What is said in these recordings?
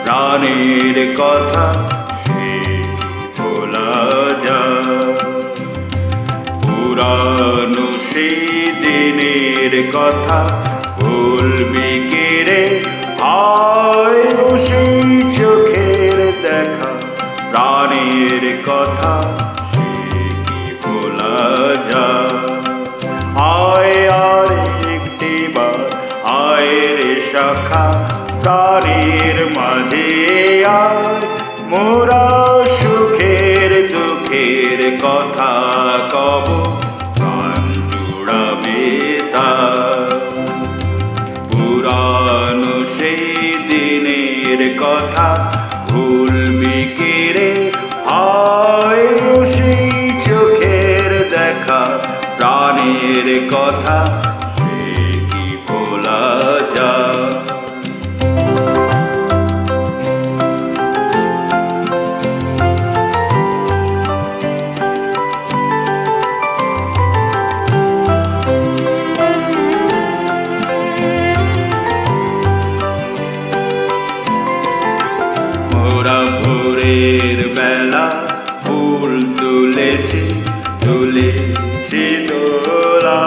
প্রাণের কথা সে ভোলা যায়। পুরানো সেই দিনের কথা ভুলবি কে রে, আয় সেই চোখের দেখা প্রাণের কথা সে কি ভোলা যায়। আয় আর একটি বার আয় রে শাখা প্রাণের মাঝে আয়, মোরা সুখের দুঃখের কথা কব প্রাণ জুড়াবে তার। পুরানো সেই দিনের কথা ভুলবি কে রে, আয় সেই চোখের দেখা প্রাণের কথা সে কি ভোলা যায়। মোরা ভোরের বেলা ফুল তুলেছি তুলেছি দোলা,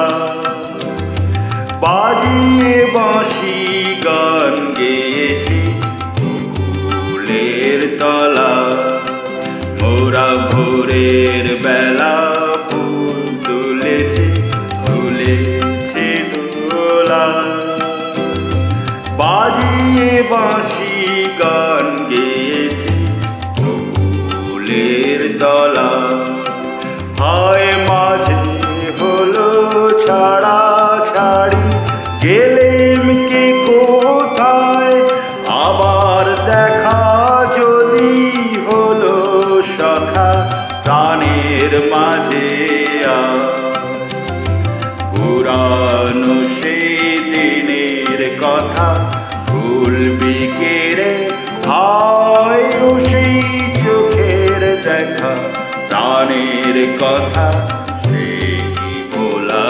বাজিয়ে বাঁশি গান গেয়েছি ফুলের তলা। মোরা ভোরের বেলা ফুল তুলেছি তুলেছি দোলা, বাজিয়ে বাঁশি গান গেয়েছি ফুলের তলা। হায় মাঝে হলো ছাড়া ছাড়ি, গেলেম কে কোথায়, আবার দেখা যদি হলো সখা প্রাণের মাঝে আয়। পুরানো সেই দিনের কথা ভুলবি কে রে, আয় সেই চোখের দেখা প্রাণের কথা সে কি ভোলা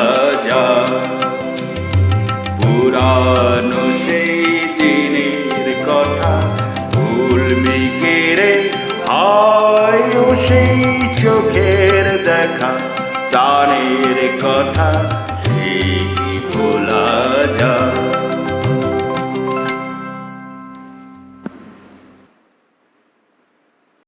যায়। পুরানো সেই দিনের কথা ভুলবি কে রে, আয় সেই চোখের দেখা প্রাণের কথা